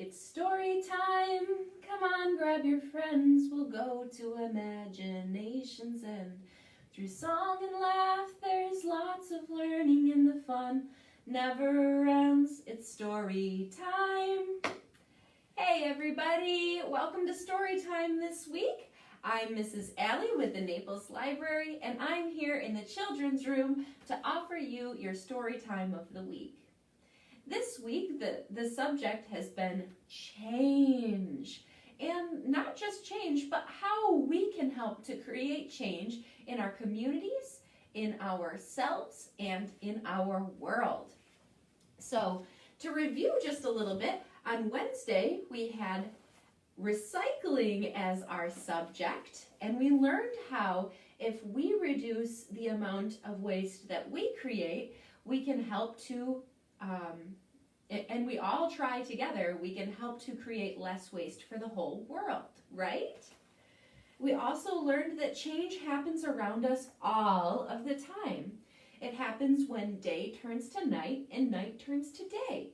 It's story time. Come on, grab your friends. We'll go to imagination's end. Through song and laugh, there's lots of learning, and the fun never ends. It's story time. Hey everybody, welcome to story time this week. I'm Mrs. Allie with the Naples Library, and I'm here in the children's room to offer you your story time of the week. This week, the subject has been change. And not just change, but how we can help to create change in our communities, in ourselves, and in our world. So, to review just a little bit, on Wednesday we had recycling as our subject, and we learned how if we reduce the amount of waste that we create, we can help to and we all try together, we can help to create less waste for the whole world, right? We also learned that change happens around us all of the time. It happens when day turns to night and night turns to day.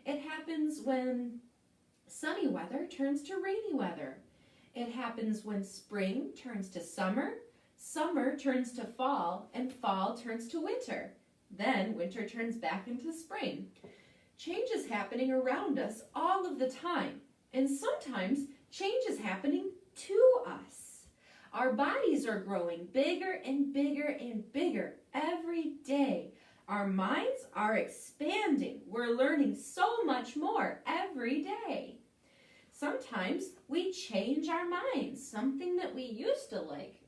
It happens when sunny weather turns to rainy weather. It happens when spring turns to summer, summer turns to fall, and fall turns to winter. Then winter turns back into spring. Change is happening around us all of the time, and sometimes change is happening to us. Our bodies are growing bigger and bigger and bigger every day. Our minds are expanding. We're learning so much more every day. Sometimes we change our minds, something that we used to like,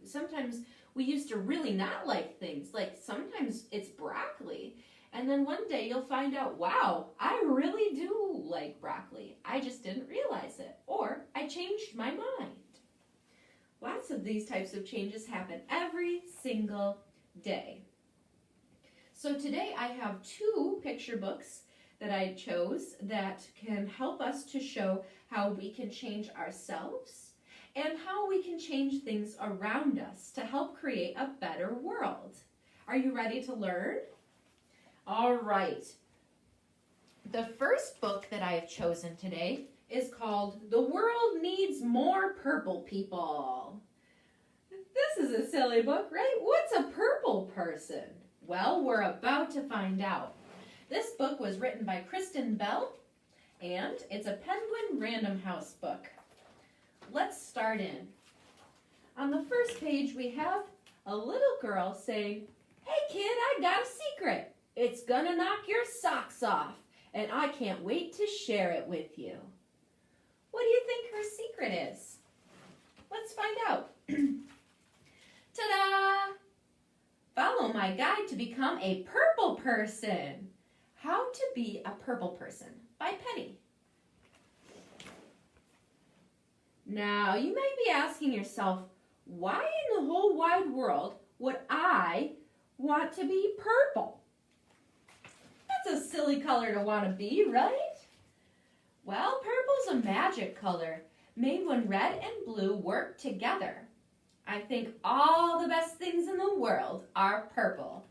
sometimes we used to really not like things, like sometimes it's broccoli. And then one day you'll find out, wow, I really do like broccoli. I just didn't realize it. Or I changed my mind. Lots of these types of changes happen every single day. So today I have two picture books that I chose that can help us to show how we can change ourselves and how we can change things around us to help create a better world. Are you ready to learn? All right. The first book that I have chosen today is called The World Needs More Purple People. This is a silly book, right? What's a purple person? Well, we're about to find out. This book was written by Kristen Bell, and it's a Penguin Random House book. Let's start in. On the first page, we have a little girl saying, "Hey kid, I got a secret. It's gonna knock your socks off, and I can't wait to share it with you." What do you think her secret is? Let's find out. Ta-da! Follow my guide to become a purple person. How to be a purple person by Penny. Now, you may be asking yourself, why in the whole wide world would I want to be purple? That's a silly color to want to be, right? Well, purple's a magic color, made when red and blue work together. I think all the best things in the world are purple.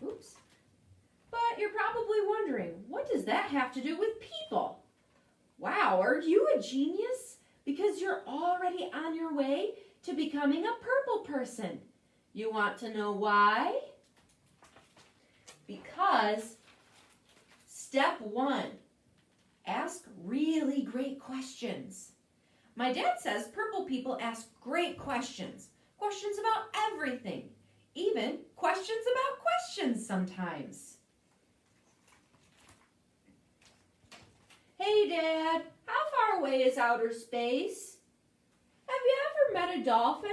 Oops. But you're probably wondering, what does that have to do with people? Wow, are you a genius? Because you're already on your way to becoming a purple person. You want to know why? Because step 1, ask really great questions. My dad says purple people ask great questions. Questions about everything. Even questions about questions sometimes. Hey Dad, how far away is outer space? Have you ever met a dolphin?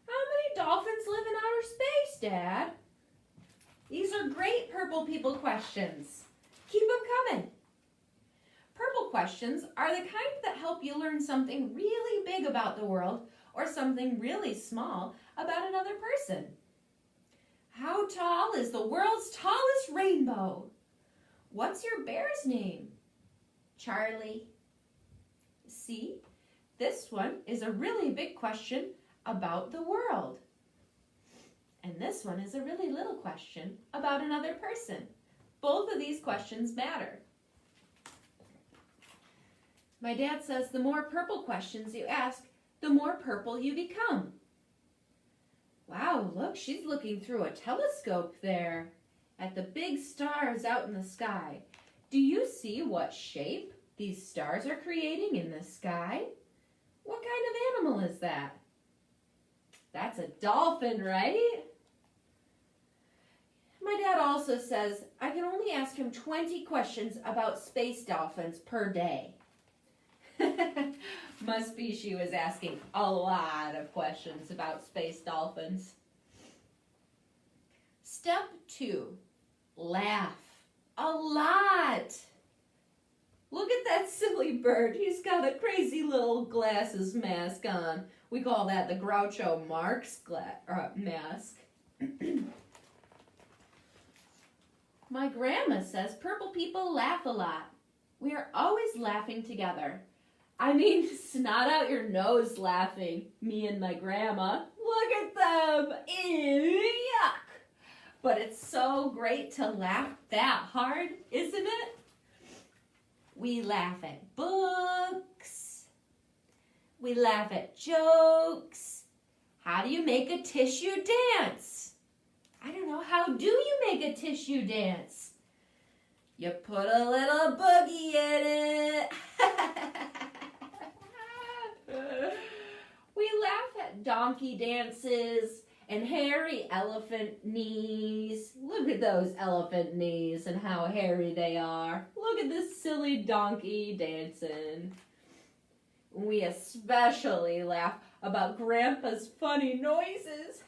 How many dolphins live in outer space, Dad? These are great purple people questions. Keep them coming. Purple questions are the kind that help you learn something really big about the world or something really small about another person. How tall is the world's tallest rainbow? What's your bear's name? Charlie. See, this one is a really big question about the world. And this one is a really little question about another person. Both of these questions matter. My dad says the more purple questions you ask, the more purple you become. Wow, look, she's looking through a telescope there at the big stars out in the sky. Do you see what shape these stars are creating in the sky? What kind of animal is that? That's a dolphin, right? My dad also says I can only ask him 20 questions about space dolphins per day. Must be she was asking a lot of questions about space dolphins. Step 2, laugh a lot. Look at that silly bird. He's got a crazy little glasses mask on. We call that the Groucho Marx mask. My grandma says purple people laugh a lot. We are always laughing together. I mean, snot out your nose laughing, me and my grandma. Look at them. Ew, yuck. But it's so great to laugh that hard, isn't it? We laugh at books. We laugh at jokes. How do you make a tissue dance? I don't know. How do you make a tissue dance? You put a little boogie in it. We laugh at donkey dances and hairy elephant knees. Look at those elephant knees and how hairy they are. Look at this silly donkey dancing. We especially laugh about Grandpa's funny noises.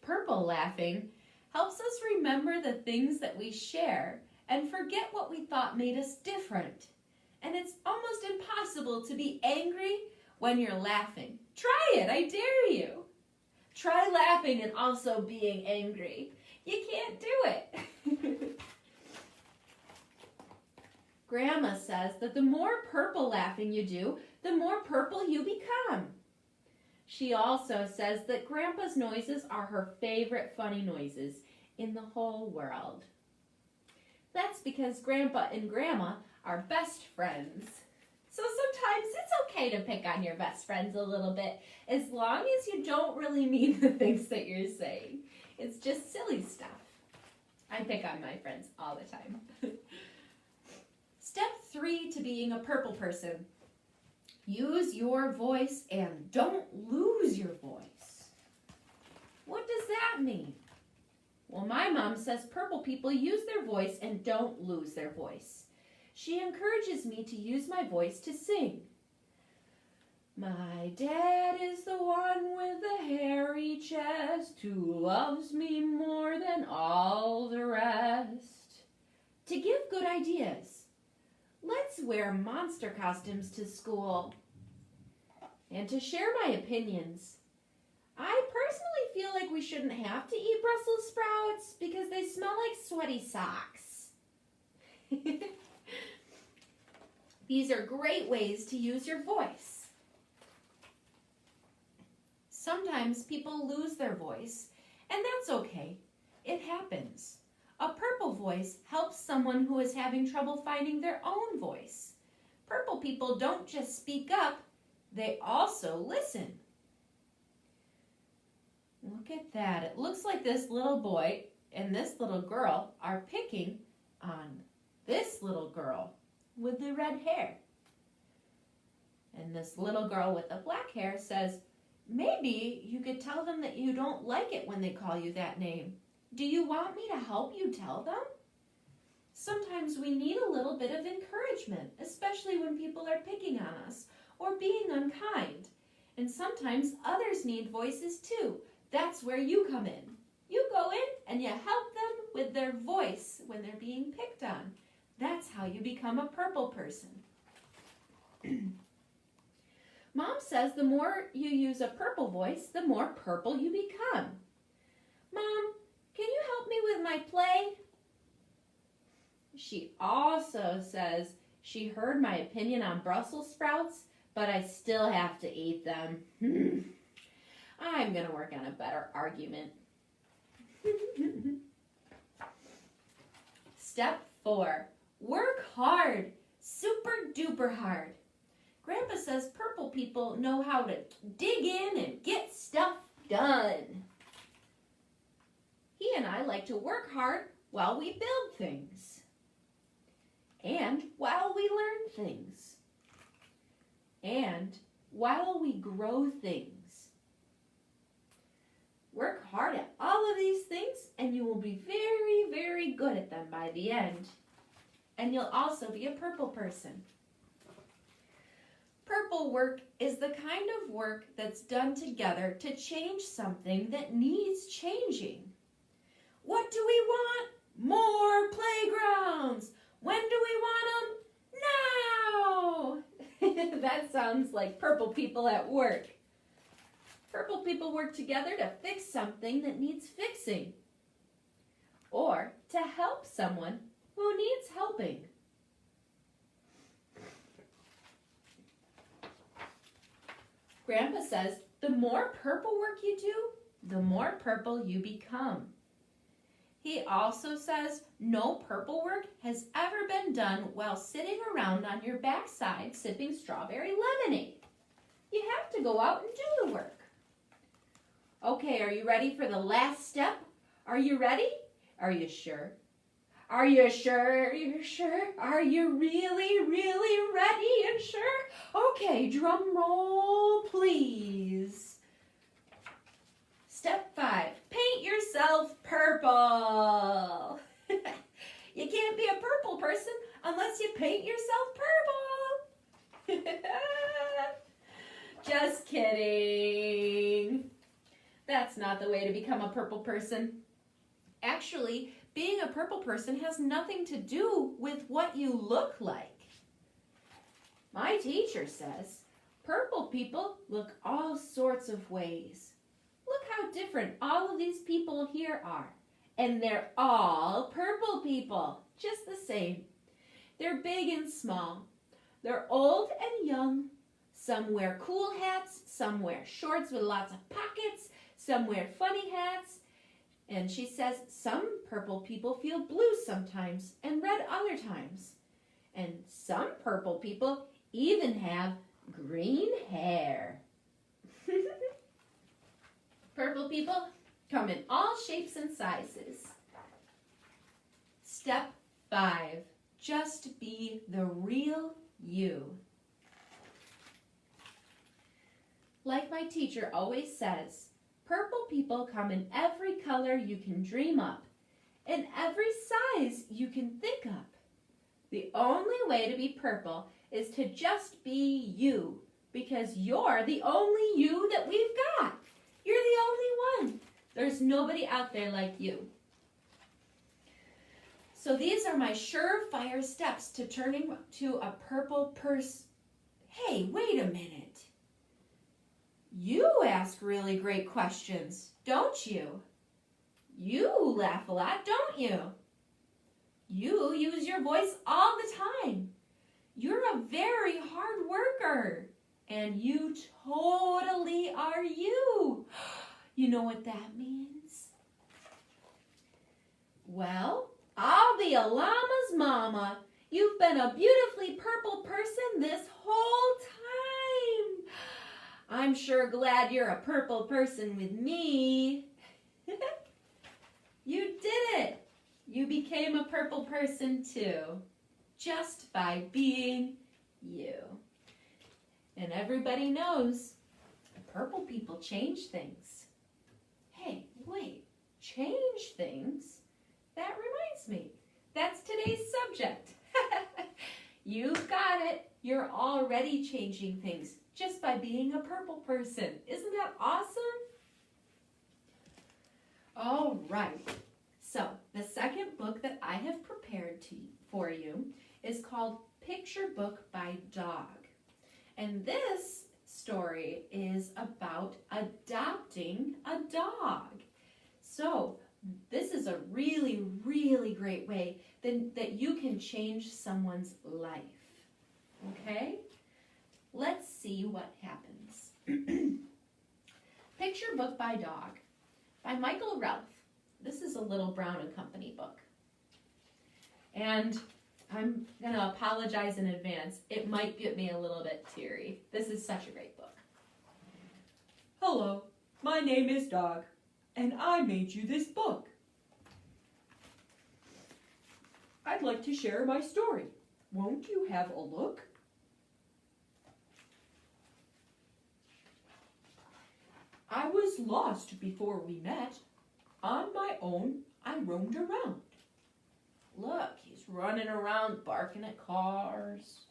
Purple laughing helps us remember the things that we share and forget what we thought made us different. And it's almost impossible to be angry when you're laughing. Try it, I dare you. Try laughing and also being angry. You can't do it. Grandma says that the more purple laughing you do, the more purple you become. She also says that Grandpa's noises are her favorite funny noises in the whole world. That's because Grandpa and Grandma are best friends. So sometimes it's okay to pick on your best friends a little bit, as long as you don't really mean the things that you're saying. It's just silly stuff. I pick on my friends all the time. Step 3 to being a purple person. Use your voice and don't lose your voice. What does that mean? Well, my mom says purple people use their voice and don't lose their voice. She encourages me to use my voice to sing. My dad is the one with the hairy chest who loves me more than all the rest. To give good ideas, let's wear monster costumes to school. And to share my opinions, I personally feel like we shouldn't have to eat Brussels sprouts because they smell like sweaty socks. These are great ways to use your voice. Sometimes people lose their voice, and that's okay. It happens. A purple voice helps someone who is having trouble finding their own voice. Purple people don't just speak up, they also listen. Look at that. It looks like this little boy and this little girl are picking on this little girl with the red hair. And this little girl with the black hair says, maybe you could tell them that you don't like it when they call you that name. Do you want me to help you tell them? Sometimes we need a little bit of encouragement, especially when people are picking on us or being unkind. And sometimes others need voices too. That's where you come in. You go in and you help them with their voice when they're being picked on. That's how you become a purple person. Mom says the more you use a purple voice, the more purple you become. Mom, can you help me with my play? She also says she heard my opinion on Brussels sprouts, but I still have to eat them. I'm going to work on a better argument. Step 4. Work hard. Super duper hard. Grandpa says purple people know how to dig in and get stuff done. He and I like to work hard while we build things. And while we learn things. And while we grow things. Work hard at all of these things and you will be very, very good at them by the end. And you'll also be a purple person. Purple work is the kind of work that's done together to change something that needs changing. What do we want? More playgrounds. When do we want them? Now! That sounds like purple people at work. Purple people work together to fix something that needs fixing. Or to help someone who needs helping. Grandpa says the more purple work you do, the more purple you become. He also says no purple work has ever been done while sitting around on your backside sipping strawberry lemonade. You have to go out and do the work. Okay, are you ready for the last step? Are you ready? Are you sure? Are you sure? You're sure? Are you really, really ready and sure? Okay, drum roll, please. Step 5, paint yourself purple. You can't be a purple person unless you paint yourself purple. Just kidding. That's not the way to become a purple person. Actually, being a purple person has nothing to do with what you look like. My teacher says purple people look all sorts of ways. Look how different all of these people here are. And they're all purple people, just the same. They're big and small. They're old and young. Some wear cool hats, some wear shorts with lots of pockets, some wear funny hats. And she says some purple people feel blue sometimes and red other times. And some purple people even have green hair. Purple people come in all shapes and sizes. Step 5, just be the real you. Like my teacher always says, purple people come in every color you can dream up, and every size you can think up. The only way to be purple is to just be you, because you're the only you that we've got. You're the only one. There's nobody out there like you. So these are my surefire steps to turning to a purple person. Hey, wait a minute. You ask really great questions, don't you? You laugh a lot, don't you? You use your voice all the time. You're a very hard worker, and you totally are you. You know what that means? Well, I'll be a llama's mama. You've been a beautifully purple person this whole time. I'm sure glad you're a purple person with me. You did it. You became a purple person too, just by being you. And everybody knows purple people change things. Hey, wait, change things? That reminds me, that's today's subject. You've got it. You're already changing things just by being a purple person. Isn't that awesome? All right. So the second book that I have prepared for you is called Picture Book by Dog. And this story is about adopting a dog. So this is a really, really great way that you can change someone's life. Okay? Let's see what happens. Picture Book by Dog by Michael Ralph. This is a Little Brown and Company book. And I'm going to apologize in advance. It might get me a little bit teary. This is such a great book. Hello, my name is Dog, and I made you this book. I'd like to share my story. Won't you have a look? I was lost before we met. On my own, I roamed around. Look, he's running around barking at cars.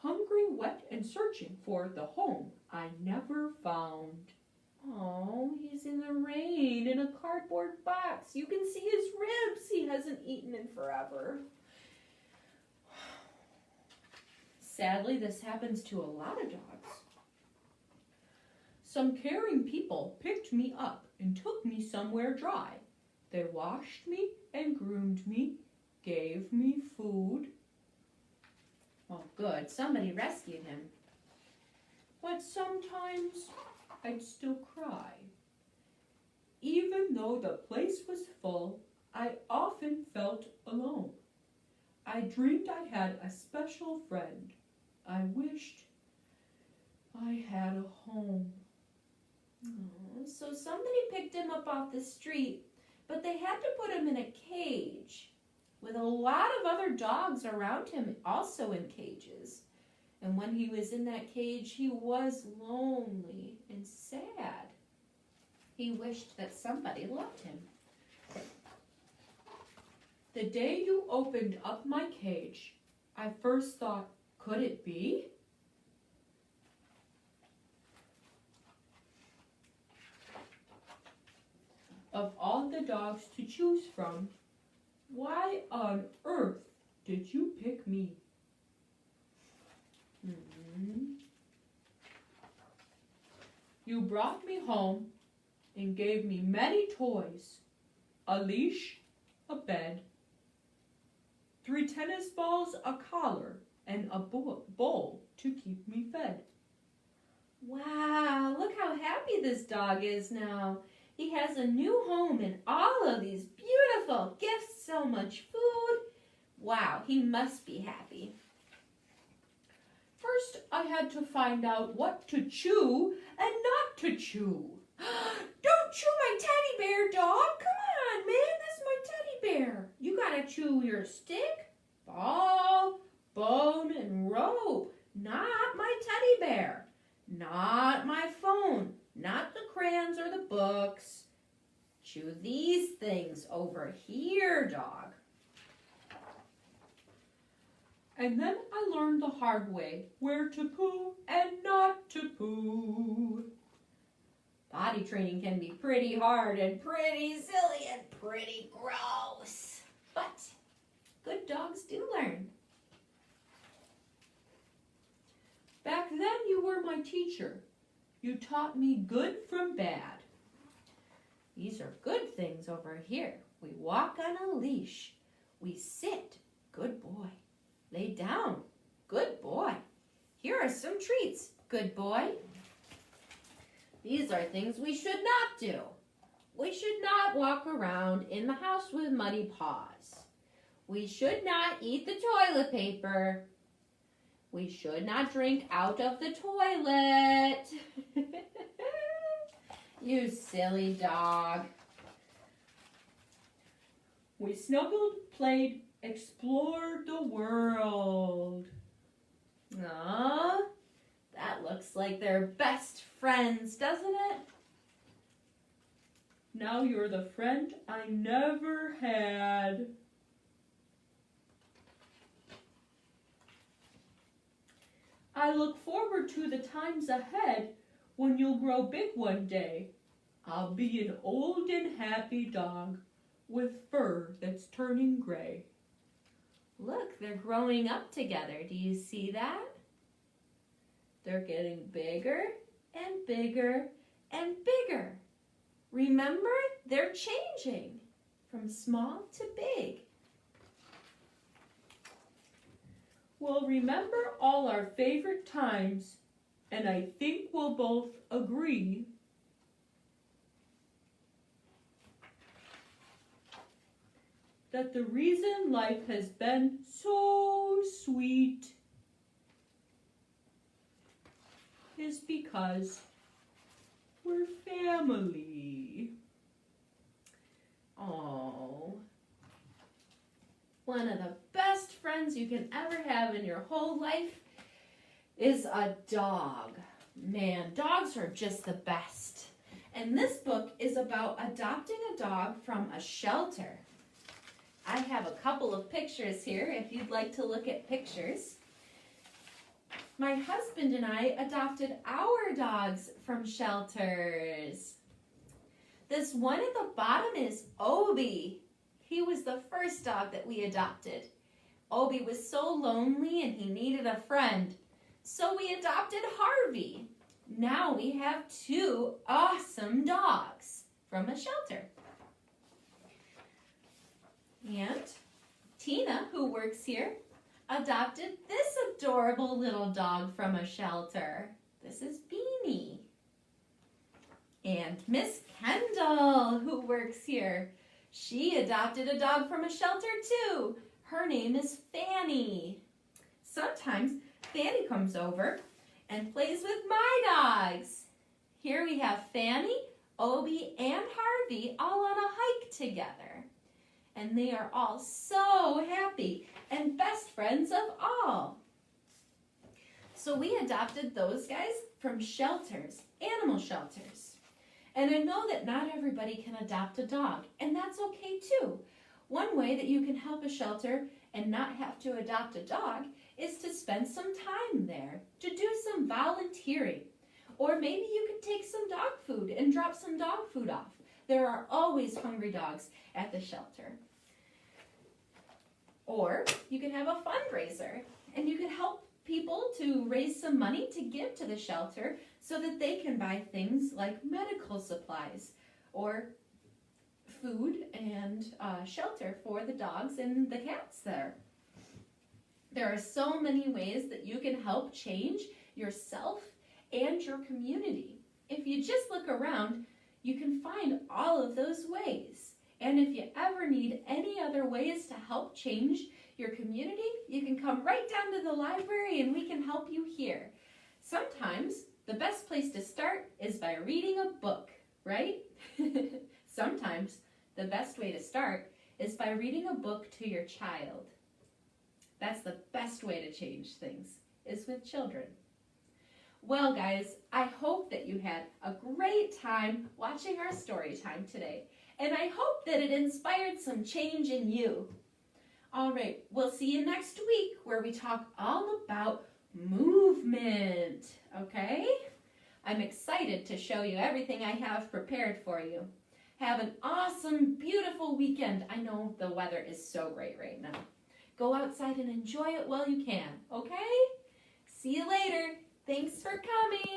Hungry, wet, and searching for the home I never found. Oh, he's in the rain in a cardboard box. You can see his ribs. He hasn't eaten in forever. Sadly, this happens to a lot of dogs. Some caring people picked me up and took me somewhere dry. They washed me and groomed me, gave me food. Oh, good. Somebody rescued him. But sometimes I'd still cry. Even though the place was full, I often felt alone. I dreamed I had a special friend. I wished I had a home. Oh, so somebody picked him up off the street, but they had to put him in a cage with a lot of other dogs around him, also in cages. And when he was in that cage, he was lonely and sad. He wished that somebody loved him. The day you opened up my cage, I first thought, could it be? Of all the dogs to choose from, why on earth did you pick me? You brought me home and gave me many toys, a leash, a bed, 3 tennis balls, a collar, and a bowl to keep me fed. Wow, look how happy this dog is now. He has a new home and all of these beautiful gifts, so much food. Wow, he must be happy. First, I had to find out what to chew and not to chew. Don't chew my teddy bear, dog. Come on, man, that's my teddy bear. You gotta chew your stick, ball, bone, and rope. Not my teddy bear. Not my phone. Not the crayons or the books. Chew these things over here, dog. And then I learned the hard way where to poo and not to poo. Potty training can be pretty hard and pretty silly and pretty gross. But good dogs do learn. Back then you were my teacher. You taught me good from bad. These are good things over here. We walk on a leash. We sit. Good boy. Lay down. Good boy. Here are some treats. Good boy. These are things we should not do. We should not walk around in the house with muddy paws. We should not eat the toilet paper. We should not drink out of the toilet. You silly dog. We snuggled, played, explored the world. Aw, that looks like they're best friends, doesn't it? Now you're the friend I never had. I look forward to the times ahead when you'll grow big one day. I'll be an old and happy dog with fur that's turning gray. Look, they're growing up together. Do you see that? They're getting bigger and bigger and bigger. Remember, they're changing from small to big. We'll remember all our favorite times And I think we'll both agree that the reason life has been so sweet is because we're family. Oh, one of the best friends you can ever have in your whole life is a dog. Man, dogs are just the best. And this book is about adopting a dog from a shelter. I have a couple of pictures here if you'd like to look at pictures. My husband and I adopted our dogs from shelters. This one at the bottom is Obi. He was the first dog that we adopted. Obi was so lonely and he needed a friend. So we adopted Harvey. Now we have 2 awesome dogs from a shelter. And Tina, who works here, adopted this adorable little dog from a shelter. This is Beanie. And Miss Kendall, who works here, she adopted a dog from a shelter too. Her name is Fannie. Sometimes Fannie comes over and plays with my dogs. Here we have Fannie, Obi, and Harvey all on a hike together. And they are all so happy and best friends of all. So we adopted those guys from shelters, animal shelters. And I know that not everybody can adopt a dog, and that's okay too. One way that you can help a shelter and not have to adopt a dog is to spend some time there, to do some volunteering. Or maybe you could take some dog food and drop some dog food off. There are always hungry dogs at the shelter. Or you can have a fundraiser and you can help people to raise some money to give to the shelter so that they can buy things like medical supplies or food and shelter for the dogs and the cats there. There are so many ways that you can help change yourself and your community. If you just look around, you can find all of those ways. And if you ever need any other ways to help change your community, you can come right down to the library and we can help you here. Sometimes the best place to start is by reading a book, right? Sometimes the best way to start is by reading a book to your child. That's the best way to change things, is with children. Well, guys, I hope that you had a great time watching our story time today. And I hope that it inspired some change in you. All right, we'll see you next week where we talk all about movement, okay? I'm excited to show you everything I have prepared for you. Have an awesome, beautiful weekend. I know the weather is so great right now. Go outside and enjoy it while you can, okay? See you later. Thanks for coming.